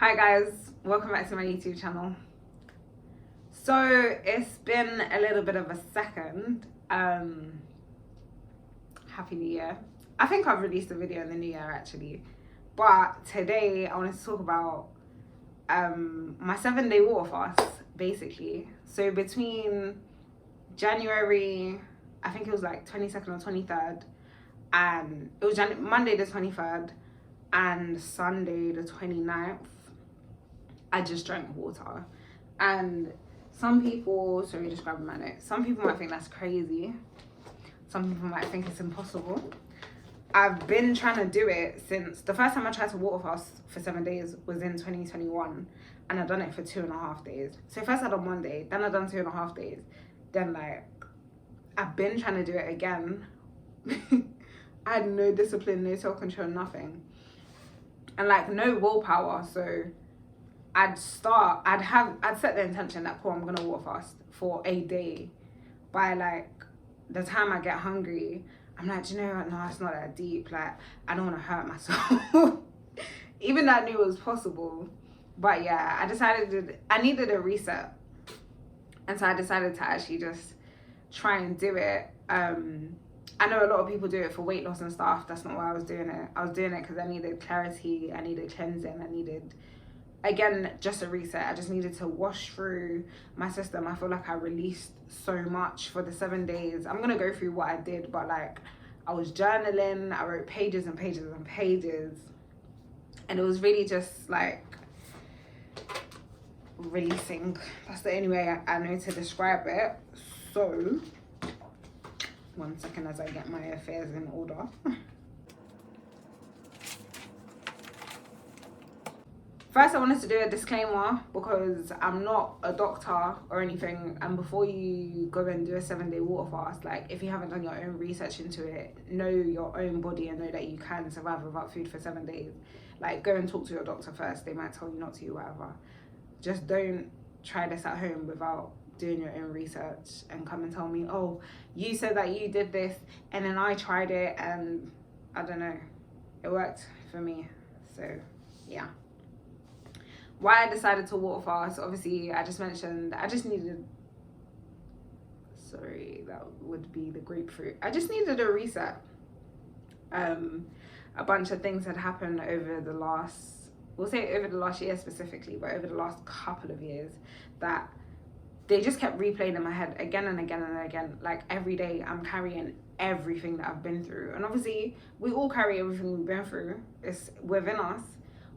Hi guys, welcome back to my YouTube channel. So it's been a little bit of a second. Happy New Year. I think I've released a video in the new year actually, but today I wanted to talk about my 7-day water fast basically. So between January, I think it was like 22nd or 23rd, and it was Monday the 23rd and Sunday the 29th, I just drank water. And some people, sorry, just grabbing my notes. Some people might think that's crazy. Some people might think it's impossible. I've been trying to do it since the first time I tried to water fast for 7 days was in 2021, and I've done it for 2.5 days. So first I done 1 day, then I done 2.5 days. Then I've been trying to do it again. I had no discipline, no self-control, nothing. And no willpower, so I'd set the intention that, cool, I'm gonna water fast for a day. By the time I get hungry, I'm like, do you know what? No, it's not that deep. I don't want to hurt myself. Even though I knew it was possible. But yeah, I needed a reset. And so I decided to actually just try and do it. I know a lot of people do it for weight loss and stuff. That's not why I was doing it. I was doing it because I needed clarity. I needed cleansing. I needed, again, just a reset. I just needed to wash through my system. I feel like I released so much for the 7 days. I'm gonna go through what I did, but I was journaling. I wrote pages and pages and pages, and it was really just releasing. That's the only way I know to describe it. So 1 second as I get my affairs in order. First, I wanted to do a disclaimer because I'm not a doctor or anything. And before you go and do a 7-day water fast, if you haven't done your own research into it, know your own body and know that you can survive without food for 7 days. Go and talk to your doctor first. They might tell you not to, whatever. Just don't try this at home without doing your own research and come and tell me, oh, you said that you did this and then I tried it and I don't know, it worked for me. So yeah. Why I decided to water fast, obviously I just mentioned I just needed, sorry, that would be the grapefruit. I just needed a reset. A bunch of things had happened over the last, we'll say over the last year specifically, but over the last couple of years that they just kept replaying in my head again and again and again. Every day I'm carrying everything that I've been through. And obviously we all carry everything we've been through. It's within us.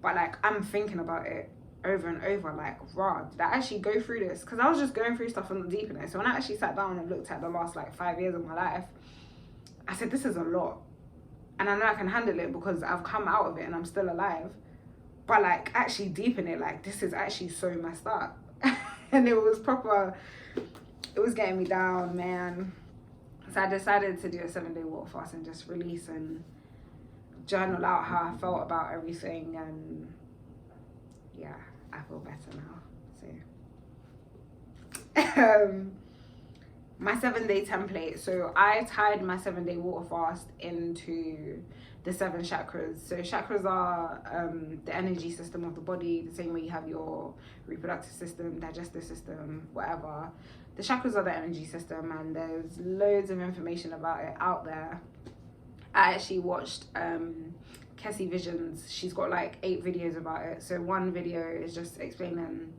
But I'm thinking about it over and over. Rah, did I actually go through this? Because I was just going through stuff on the deep in it. So when I actually sat down and looked at the last 5 years of my life, I said, this is a lot. And I know I can handle it because I've come out of it and I'm still alive. But actually deep in it, this is actually so messed up. And it was proper, it was getting me down, man. So I decided to do a 7-day water fast and just release and journal out how I felt about everything. And yeah, I feel better now. So my 7-day template. So I tied my 7-day water fast into the 7 chakras. So chakras are the energy system of the body, the same way you have your reproductive system, digestive system, whatever. The chakras are the energy system, and there's loads of information about it out there. I actually watched Kessie Visions. She's got 8 videos about it. So one video is just explaining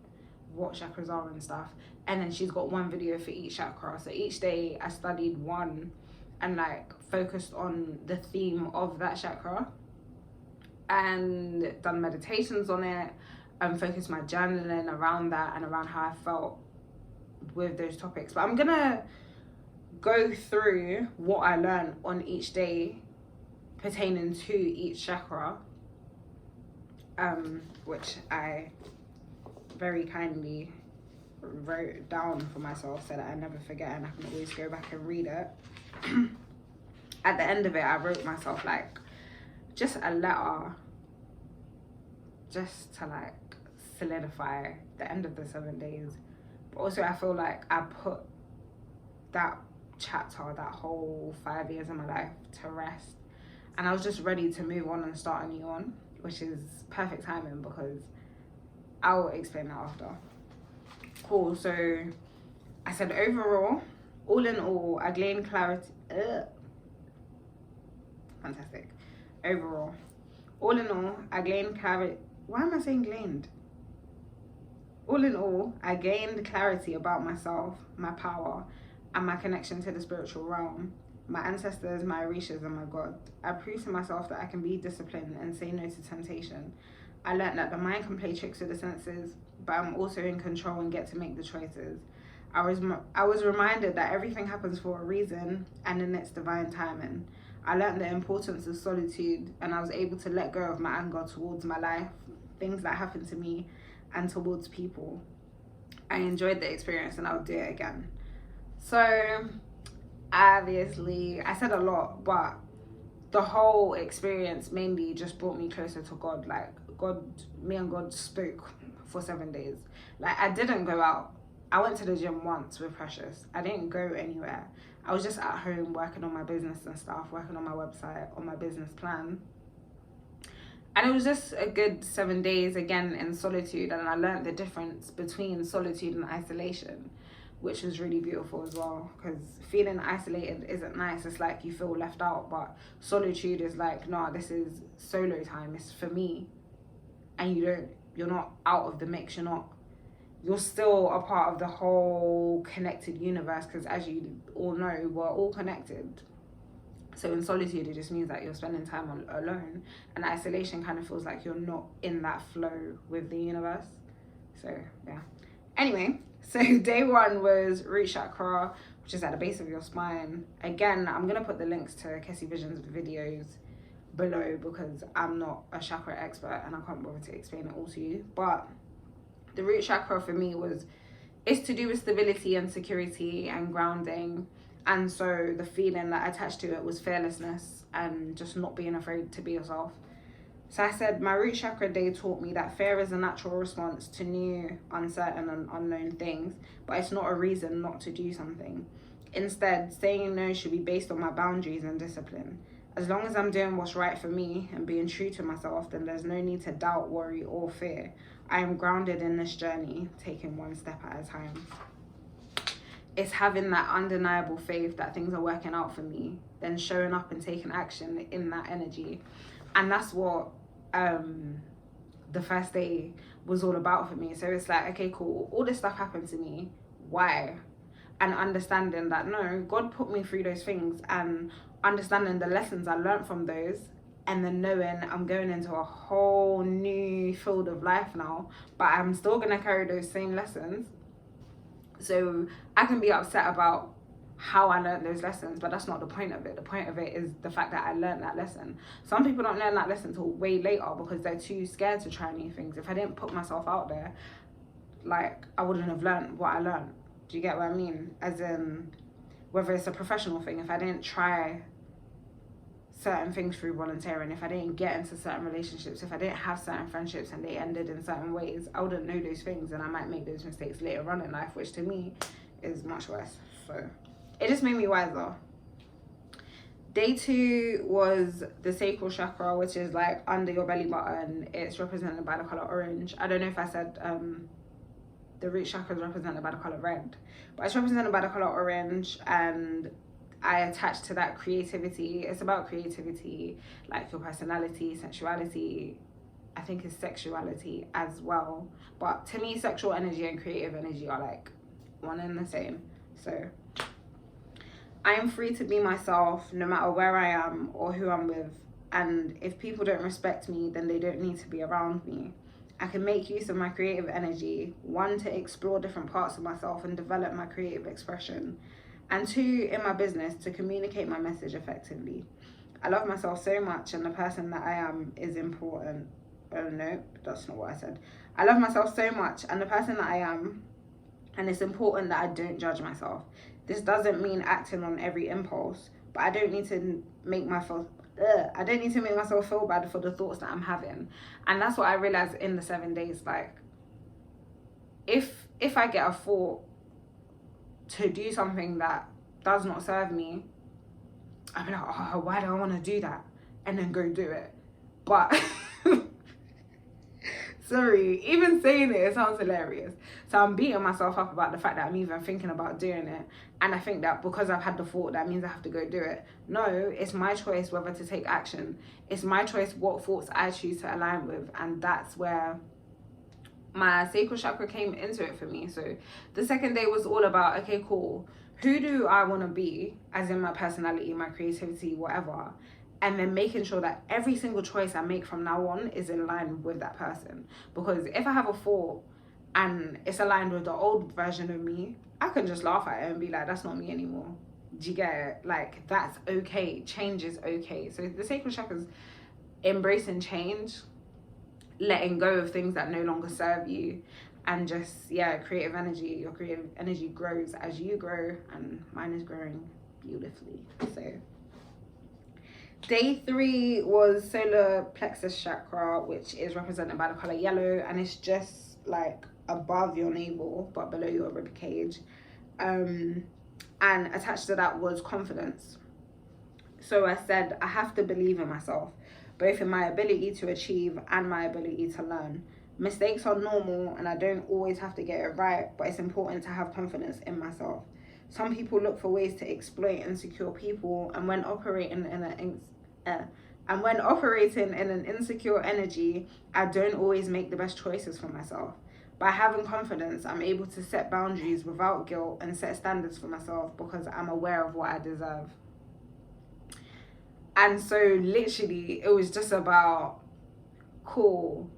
what chakras are and stuff, and then she's got one video for each chakra. So each day I studied one and focused on the theme of that chakra and done meditations on it and focused my journaling around that and around how I felt with those topics. But I'm gonna go through what I learned on each day pertaining to each chakra, which I very kindly wrote down for myself so that I never forget and I can always go back and read it. At the end of it, I wrote myself just a letter just to solidify the end of the 7 days. But also I feel I put that chapter, that whole 5 years of my life to rest, and I was just ready to move on and start a new one, which is perfect timing because I'll explain that after. Cool. So I said overall, all in all, I gained clarity. Fantastic. Overall, all in all, I gained clarity. Why am I saying gained? All in all, I gained clarity about myself, my power, and my connection to the spiritual realm, my ancestors, my orishas, and my God. I proved to myself that I can be disciplined and say no to temptation. I learned that the mind can play tricks with the senses, but I'm also in control and get to make the choices. I was reminded that everything happens for a reason and in its divine timing. I learned the importance of solitude, and I was able to let go of my anger towards my life, things that happened to me, and towards people. I enjoyed the experience and I'll do it again. So obviously I said a lot, but the whole experience mainly just brought me closer to God. Like me and God spoke for 7 days. Like I didn't go out. I went to the gym once with Precious. I didn't go anywhere. I was just at home working on my business and stuff, working on my website, on my business plan. And it was just a good 7 days, again, in solitude. And I learned the difference between solitude and isolation, which was really beautiful as well. Because feeling isolated isn't nice. It's like you feel left out. But solitude is like, nah, this is solo time. It's for me. And you're not out of the mix. You're still a part of the whole connected universe. Because as you all know, we're all connected. So in solitude, it just means that you're spending time alone, and isolation kind of feels like you're not in that flow with the universe. So yeah. Anyway, so day 1 was root chakra, which is at the base of your spine. Again, I'm gonna put the links to Kessie Vision's videos below because I'm not a chakra expert and I can't bother to explain it all to you. But the root chakra for me it's to do with stability and security and grounding. And so the feeling that attached to it was fearlessness and just not being afraid to be yourself. So I said my root chakra day taught me that fear is a natural response to new, uncertain and unknown things, but it's not a reason not to do something. Instead, saying no should be based on my boundaries and discipline. As long as I'm doing what's right for me and being true to myself, then there's no need to doubt, worry or fear. I am grounded in this journey, taking one step at a time. It's having that undeniable faith that things are working out for me, then showing up and taking action in that energy. And that's what the first day was all about for me. So it's like, okay, cool, all this stuff happened to me, why? And understanding that no, God put me through those things, and understanding the lessons I learned from those, and then knowing I'm going into a whole new field of life now, but I'm still gonna carry those same lessons. So I can be upset about how I learned those lessons, but that's not the point of it. The point of it is the fact that I learned that lesson. Some people don't learn that lesson until way later because they're too scared to try new things. If I didn't put myself out there, like, I wouldn't have learned what I learned. Do you get what I mean? As in, whether it's a professional thing, if I didn't try certain things through volunteering, if I didn't get into certain relationships, if I didn't have certain friendships and they ended in certain ways, I wouldn't know those things, and I might make those mistakes later on in life, which to me is much worse. So it just made me wiser. Day 2 was the sacral chakra, which is like under your belly button. It's represented by the color orange. I don't know if I said the root chakra is represented by the color red, but it's represented by the color orange, and I attach to that creativity. It's about creativity, like your personality, sensuality. I think it's sexuality as well. But to me, sexual energy and creative energy are like one and the same. So I am free to be myself no matter where I am or who I'm with. And if people don't respect me, then they don't need to be around me. I can make use of my creative energy, 1, to explore different parts of myself and develop my creative expression, and 2, in my business, to communicate my message effectively. I love myself so much, and the person that I am is important. Oh no, that's not what I said. I love myself so much, and the person that I am, and it's important that I don't judge myself. This doesn't mean acting on every impulse, but I don't need to make myself feel bad for the thoughts that I'm having. And that's what I realized in the 7 days. Like, if I get a thought to do something that does not serve me, I'll be like, oh, why do I want to do that? And then go do it. But Sorry, even saying it sounds hilarious. So I'm beating myself up about the fact that I'm even thinking about doing it. And I think that because I've had the thought, that means I have to go do it. No, it's my choice whether to take action. It's my choice what thoughts I choose to align with. And that's where my sacral chakra came into it for me. So the second day was all about, okay, cool. Who do I want to be, as in my personality, my creativity, whatever, and then making sure that every single choice I make from now on is in line with that person. Because if I have a thought and it's aligned with the old version of me, I can just laugh at it and be like, that's not me anymore. Do you get it? Like, that's okay. Change is okay. So the sacral chakra is embracing change, letting go of things that no longer serve you, and just, yeah, creative energy. Your creative energy grows as you grow, and mine is growing beautifully. So day 3 was solar plexus chakra, which is represented by the color yellow, and it's just like above your navel but below your rib cage, and attached to that was confidence. So I said I have to believe in myself, both in my ability to achieve and my ability to learn. Mistakes are normal and I don't always have to get it right, but it's important to have confidence in myself. Some people look for ways to exploit insecure people, and when operating in an insecure energy, I don't always make the best choices for myself. By having confidence, I'm able to set boundaries without guilt and set standards for myself because I'm aware of what I deserve. And so literally, it was just about, cool.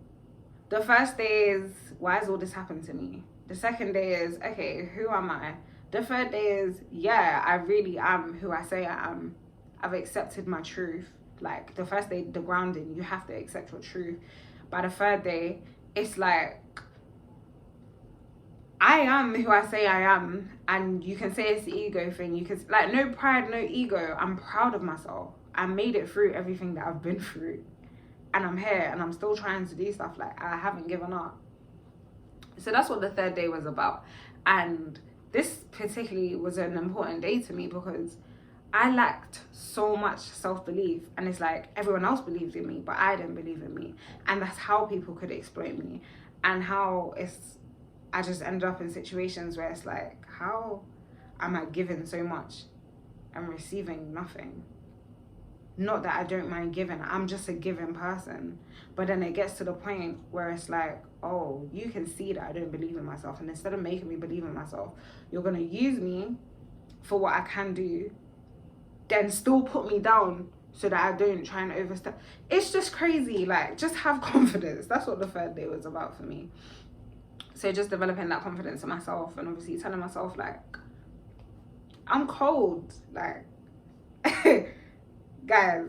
The first day is, why has all this happened to me? The second day is, okay, who am I? The third day is, yeah, I really am who I say I am. I've accepted my truth. Like, the first day, the grounding, you have to accept your truth. By the third day, it's like, I am who I say I am. And you can say it's the ego thing. You can, like, no pride, no ego. I'm proud of myself. I made it through everything that I've been through. And I'm here and I'm still trying to do stuff. Like, I haven't given up. So that's what the third day was about. And this particularly was an important day to me because I lacked so much self-belief. And it's like everyone else believed in me, but I didn't believe in me. And that's how people could exploit me. And how I just ended up in situations where it's like, how am I giving so much and receiving nothing? Not that I don't mind giving, I'm just a giving person. But then it gets to the point where it's like, oh, you can see that I don't believe in myself. And instead of making me believe in myself, you're going to use me for what I can do, then still put me down so that I don't try and overstep. It's just crazy. Like, just have confidence. That's what the third day was about for me. So just developing that confidence in myself, and obviously telling myself, like, I'm cold. Like, guys,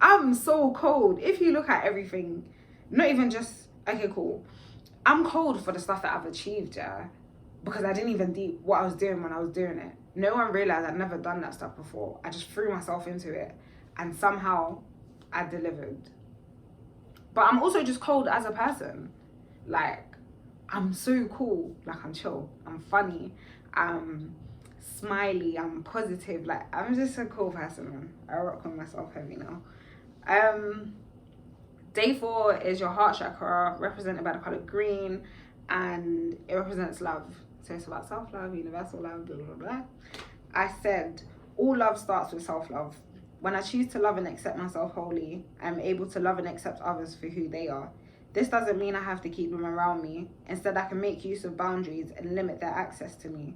I'm so cold. If you look at everything, not even just, okay, cool, I'm cold for the stuff that I've achieved, yeah, because I didn't even do what I was doing when I was doing it. No one realized I'd never done that stuff before. I just threw myself into it and somehow I delivered. But I'm also just cold as a person. Like, I'm so cool. Like, I'm chill, I'm funny, I'm smiley, I'm positive. Like, I'm just a cool person, man. I rock on myself heavy now. Day 4 is your heart chakra, represented by the color green, and it represents love. So it's about self-love, universal love, blah, blah, blah. I said, all love starts with self-love. When I choose to love and accept myself wholly, I'm able to love and accept others for who they are. This doesn't mean I have to keep them around me. Instead, I can make use of boundaries and limit their access to me.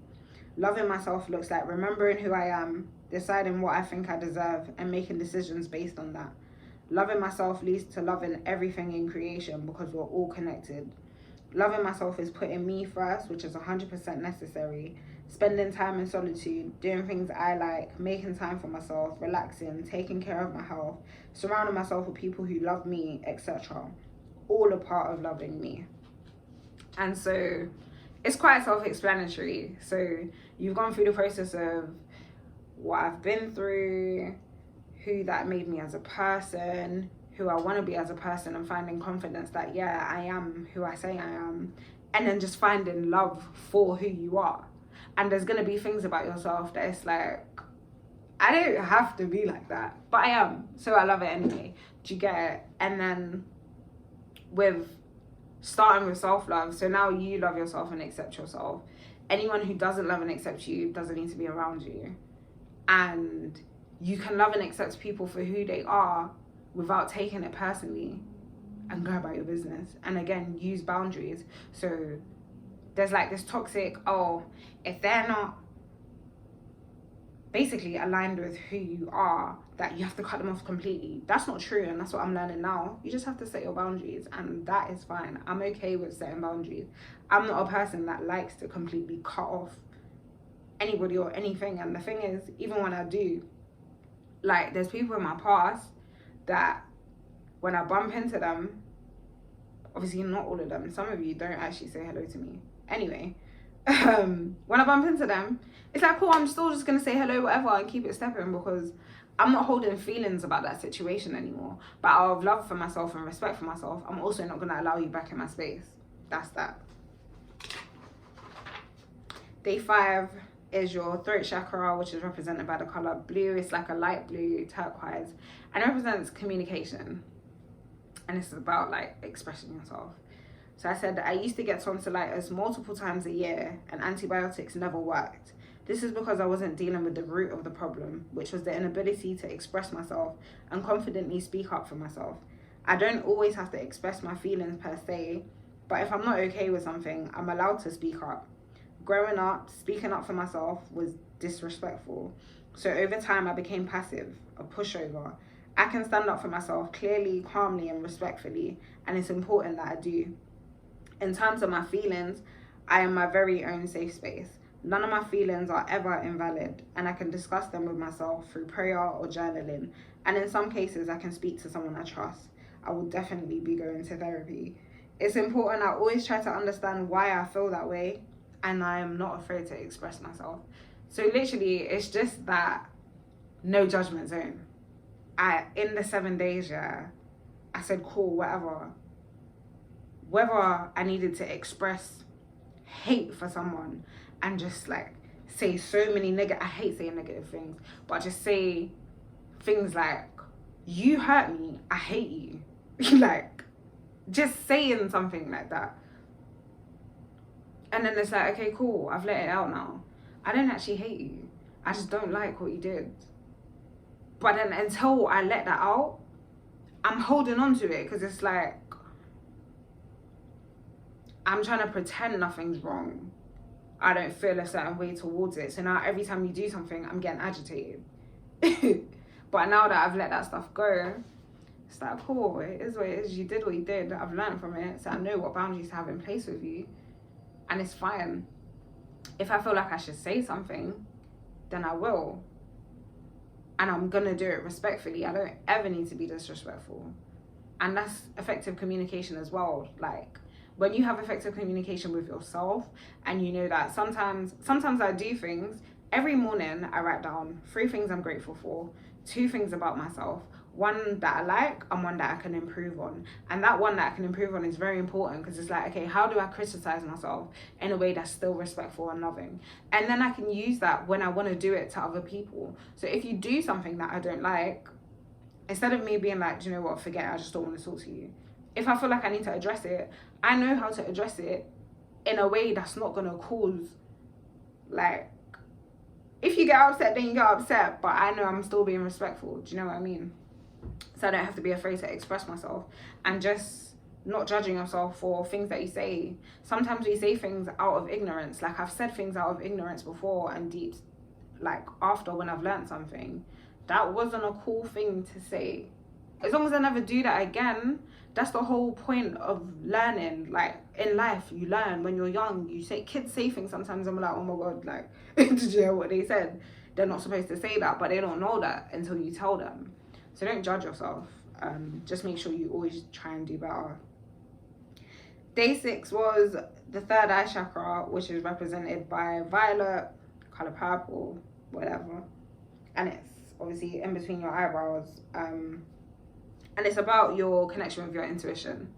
Loving myself looks like remembering who I am, deciding what I think I deserve, and making decisions based on that. Loving myself leads to loving everything in creation because we're all connected. Loving myself is putting me first, which is 100% necessary. Spending time in solitude, doing things I like, making time for myself, relaxing, taking care of my health, surrounding myself with people who love me, etc. All a part of loving me. And so it's quite self-explanatory. So you've gone through the process of what I've been through, who that made me as a person, who I want to be as a person, and finding confidence that, yeah, I am who I say I am, and then just finding love for who you are. And there's going to be things about yourself that it's like, I don't have to be like that, but I am, so I love it anyway. Do you get it? And then with starting with self-love. So now you love yourself and accept yourself. Anyone who doesn't love and accept you doesn't need to be around you. And you can love and accept people for who they are without taking it personally, and go about your business. And again, use boundaries. So there's like this toxic, oh, if they're not basically aligned with who you are, that you have to cut them off completely. That's not true, and that's what I'm learning now. You just have to set your boundaries, and that is fine. I'm okay with setting boundaries. I'm not a person that likes to completely cut off anybody or anything. And the thing is, even when I do, like, there's people in my past that when I bump into them, obviously not all of them, some of you don't actually say hello to me anyway, when I bump into them, it's like, cool, I'm still just gonna say hello, whatever, and keep it stepping, because I'm not holding feelings about that situation anymore. But out of love for myself and respect for myself, I'm also not gonna allow you back in my space. That's that. Day 5 is your throat chakra, which is represented by the color blue. It's like a light blue turquoise, and it represents communication, and this is about like expressing yourself. So I said that I used to get tonsillitis multiple times a year, and antibiotics never worked. This is because I wasn't dealing with the root of the problem, which was the inability to express myself and confidently speak up for myself. I don't always have to express my feelings per se, but if I'm not okay with something, I'm allowed to speak up. Growing up, speaking up for myself was disrespectful. So over time, I became passive, a pushover. I can stand up for myself clearly, calmly, and respectfully, and it's important that I do. In terms of my feelings, I am my very own safe space. None of my feelings are ever invalid, and I can discuss them with myself through prayer or journaling. And in some cases, I can speak to someone I trust. I will definitely be going to therapy. It's important I always try to understand why I feel that way, and I am not afraid to express myself. So literally, it's just that no judgment zone. In the 7 days, yeah, I said, cool, whatever. Whether I needed to express hate for someone and just like say so many I hate saying negative things, but just say things like, you hurt me, I hate you. Like, just saying something like that. And then it's like, okay, cool, I've let it out now. I don't actually hate you. I just don't like what you did. But then until I let that out, I'm holding on to it, because it's like, I'm trying to pretend nothing's wrong. I don't feel a certain way towards it. So now every time you do something, I'm getting agitated. But now that I've let that stuff go, it's like, cool, it is what it is. You did what you did. I've learned from it. So I know what boundaries to have in place with you. And it's fine. If I feel like I should say something, then I will. And I'm going to do it respectfully. I don't ever need to be disrespectful. And that's effective communication as well. Like, when you have effective communication with yourself, and you know that sometimes I do things. Every morning I write down 3 things I'm grateful for, 2 things about myself, 1 that I like and 1 that I can improve on. And that 1 that I can improve on is very important, because it's like, okay, how do I criticize myself in a way that's still respectful and loving? And then I can use that when I want to do it to other people. So if you do something that I don't like, instead of me being like, do you know what, forget it, I just don't want to talk to you. If I feel like I need to address it, I know how to address it in a way that's not going to cause, like, if you get upset, then you get upset, but I know I'm still being respectful. Do you know what I mean? So I don't have to be afraid to express myself, and just not judging yourself for things that you say. Sometimes we say things out of ignorance. Like, I've said things out of ignorance before, and deep, like, after when I've learned something, that wasn't a cool thing to say. As long as I never do that again, that's the whole point of learning. Like, in life, you learn when you're young. Kids say things sometimes, I'm like, oh my God, like, did you hear what they said? They're not supposed to say that, but they don't know that until you tell them. So don't judge yourself. Just make sure you always try and do better. Day 6 was the 3rd eye chakra, which is represented by violet, color purple, whatever. And it's obviously in between your eyebrows. And it's about your connection with your intuition.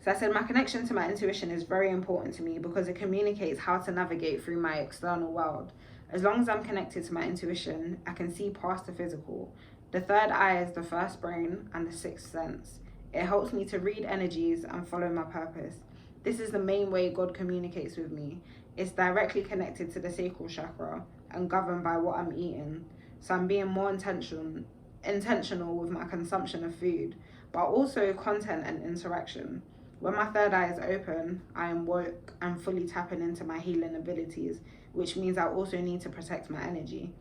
So I said, my connection to my intuition is very important to me, because it communicates how to navigate through my external world. As long as I'm connected to my intuition, I can see past the physical. The 3rd eye is the first brain and the 6th sense. It helps me to read energies and follow my purpose. This is the main way God communicates with me. It's directly connected to the sacral chakra and governed by what I'm eating. So I'm being more intentional with my consumption of food, but also content and interaction. When my third eye is open, I am woke and fully tapping into my healing abilities, which means I also need to protect my energy.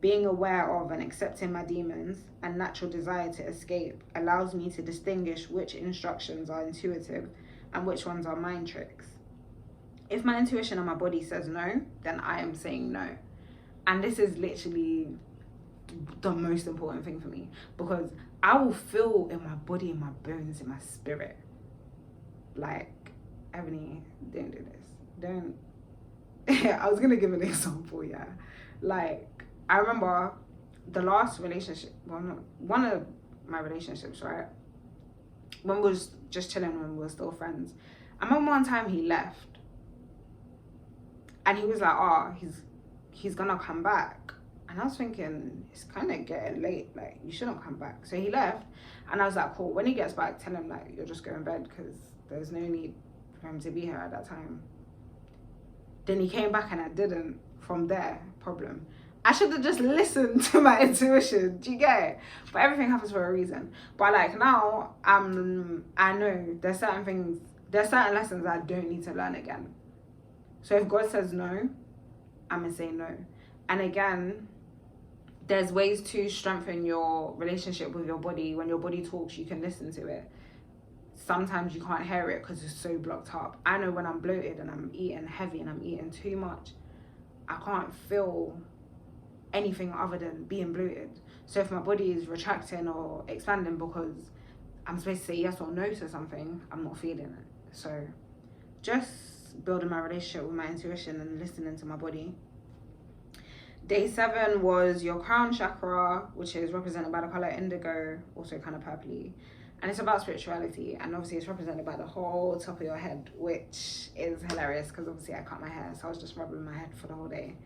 Being aware of and accepting my demons and natural desire to escape allows me to distinguish which instructions are intuitive and which ones are mind tricks. If my intuition and my body says no, then I am saying no. And this is literally the most important thing for me, because I will feel in my body, in my bones, in my spirit, like, Ebony, don't do this. Don't. I was gonna give an example, yeah. Like, I remember the last relationship, well, not one of my relationships, right? When we was just chilling, when we were still friends. I remember one time he left, and he was like, "Oh, he's gonna come back." And I was thinking, it's kind of getting late, like, you shouldn't come back. So he left, and I was like, cool, when he gets back, tell him, like, you're just going to bed, because there's no need for him to be here at that time. Then he came back, and I didn't. From there, problem. I should have just listened to my intuition, do you get it? But everything happens for a reason. But, like, now, I know there's certain lessons I don't need to learn again. So if God says no, I'm going to say no. And again, there's ways to strengthen your relationship with your body. When your body talks, you can listen to it. Sometimes you can't hear it because it's so blocked up. I know when I'm bloated and I'm eating heavy and I'm eating too much, I can't feel anything other than being bloated. So if my body is retracting or expanding because I'm supposed to say yes or no to something, I'm not feeling it. So just building my relationship with my intuition and listening to my body. Day 7 was your crown chakra, which is represented by the color indigo, also kind of purpley. And it's about spirituality. And obviously it's represented by the whole top of your head, which is hilarious because obviously I cut my hair. So I was just rubbing my head for the whole day.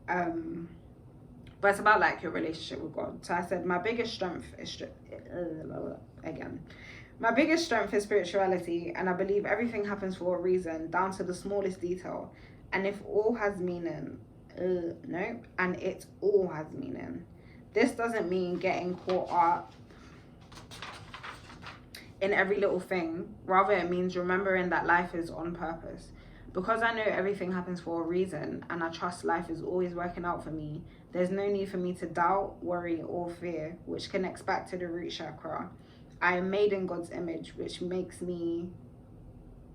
But it's about like your relationship with God. So I said my biggest strength is, my biggest strength is spirituality. And I believe everything happens for a reason, down to the smallest detail. And if all has meaning, and it all has meaning. This doesn't mean getting caught up in every little thing. Rather, it means remembering that life is on purpose. Because I know everything happens for a reason and I trust life is always working out for me, there's no need for me to doubt, worry, or fear, which connects back to the root chakra. I am made in God's image, which makes me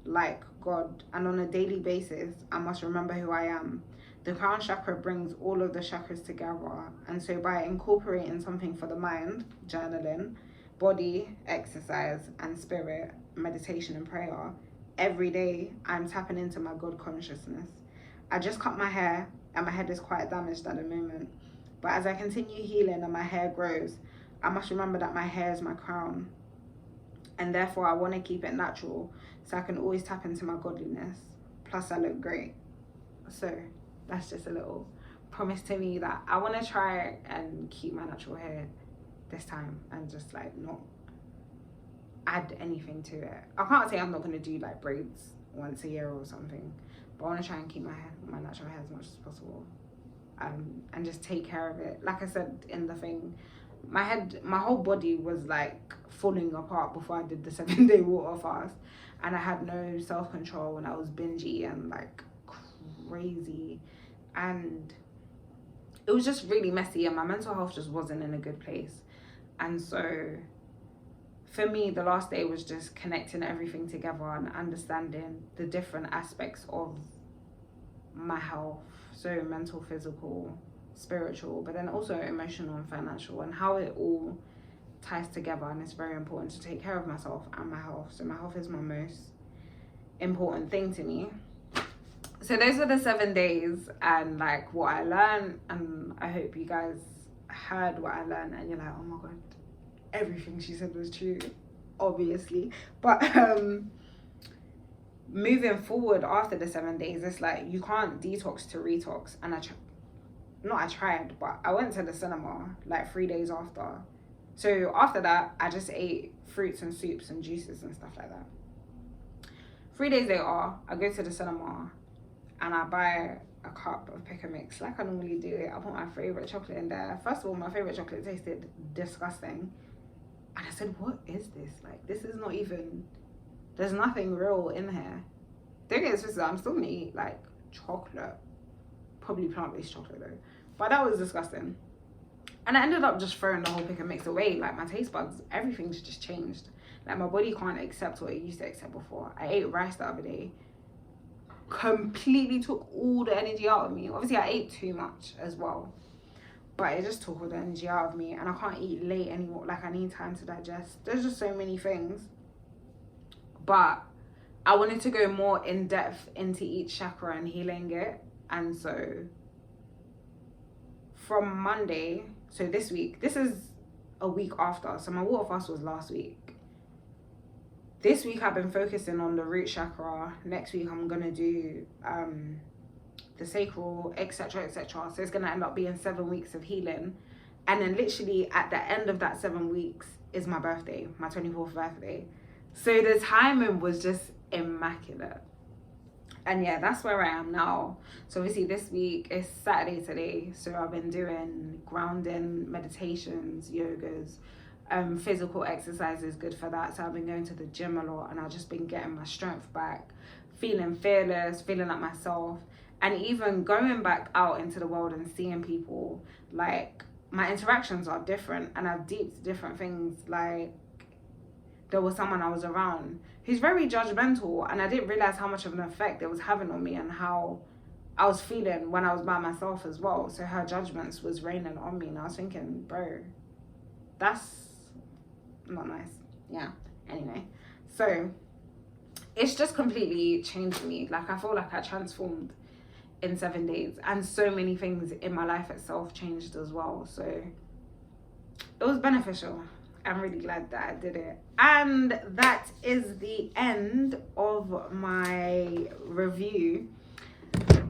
like God, and on a daily basis, I must remember who I am. The crown chakra brings all of the chakras together, and so by incorporating something for the mind, journaling, body, exercise, and spirit, meditation and prayer, every day I'm tapping into my God consciousness. I just cut my hair, and my head is quite damaged at the moment, but as I continue healing and my hair grows, I must remember that my hair is my crown, and therefore I want to keep it natural so I can always tap into my godliness. Plus I look great. So that's just a little promise to me that I want to try and keep my natural hair this time and just like not add anything to it. I can't say I'm not going to do like braids once a year or something, but I want to try and keep my natural hair as much as possible, and just take care of it. Like I said in the thing, my whole body was like falling apart before I did the 7-day water fast, and I had no self-control and I was bingy and like crazy, and it was just really messy and my mental health just wasn't in a good place. And so for me, the last day was just connecting everything together and understanding the different aspects of my health, so mental, physical, spiritual, but then also emotional and financial, and how it all ties together. And it's very important to take care of myself and my health. So my health is my most important thing to me. So those were the 7 days and like what I learned, and I hope you guys heard what I learned and you're like, oh my god, everything she said was true, obviously. But moving forward after the 7 days, it's like you can't detox to retox. And I tried, but I went to the cinema like 3 days after, So after that, I just ate fruits and soups and juices and stuff like that. 3 days later, I go to the cinema and I buy a cup of pick and mix like I normally do. I put my favorite chocolate in there. First of all, my favorite chocolate tasted disgusting. And I said, what is this? Like, this is not even, there's nothing real in here. Don't get it twisted, I'm still gonna eat like chocolate. Probably plant-based chocolate though. But that was disgusting. And I ended up just throwing the whole pick and mix away. Like, my taste buds, everything's just changed. Like, my body can't accept what it used to accept before. I ate rice the other day. Completely took all the energy out of me. Obviously, I ate too much as well. But it just took all the energy out of me. And I can't eat late anymore. Like, I need time to digest. There's just so many things. But I wanted to go more in depth into each chakra and healing it. And so from Monday, so this week, this is a week after. So my water fast was last week. This week I've been focusing on the root chakra. Next week I'm gonna do the sacral, etc, etc. So it's gonna end up being 7 weeks of healing. And then literally at the end of that 7 weeks is my birthday, my 24th birthday. So the timing was just immaculate. And yeah, that's where I am now. So obviously this week is Saturday today. So I've been doing grounding, meditations, yogas, physical exercises, good for that. So I've been going to the gym a lot and I've just been getting my strength back, feeling fearless, feeling like myself. And even going back out into the world and seeing people, like, my interactions are different and I've deeped different things. Like, there was someone I was around who's very judgmental, and I didn't realize how much of an effect it was having on me and how I was feeling when I was by myself as well. So her judgments was raining on me, and I was thinking, bro, that's not nice. Yeah, anyway. So it's just completely changed me. Like, I feel like I transformed in 7 days, and so many things in my life itself changed as well. So it was beneficial. I'm really glad that I did it. And that is the end of my review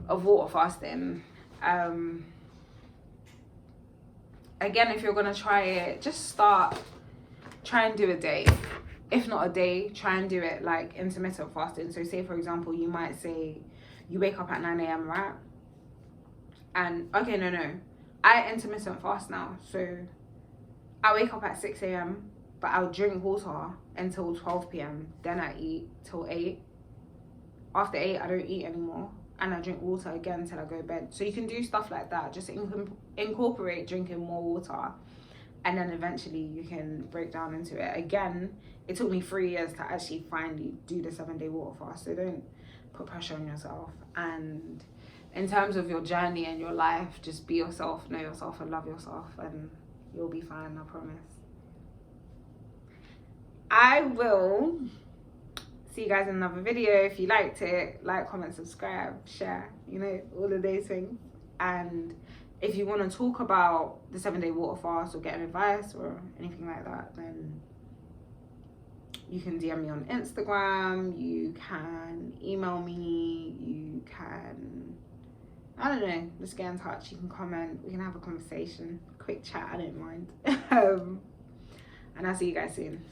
of water fasting. Again, if you're gonna try it, just try and do a day. If not a day, try and do it like intermittent fasting. So say, for example, you might say you wake up at 9 a.m, right? And okay, no, I intermittent fast now. So I wake up at 6 a.m, but I'll drink water until 12 p.m. Then I eat till 8. After 8, I don't eat anymore. And I drink water again till I go to bed. So you can do stuff like that. Just incorporate drinking more water. And then eventually you can break down into it. Again, it took me 3 years to actually finally do the 7-day water fast. So don't put pressure on yourself. And in terms of your journey and your life, just be yourself, know yourself, and love yourself. And you'll be fine, I promise. I will see you guys in another video. If you liked it, like, comment, subscribe, share, you know, all of those things. And if you want to talk about the 7-day water fast or get advice or anything like that, then you can DM me on Instagram, you can email me, you can, I don't know, just get in touch. You can comment, we can have a conversation, quick chat, I don't mind. And I'll see you guys soon.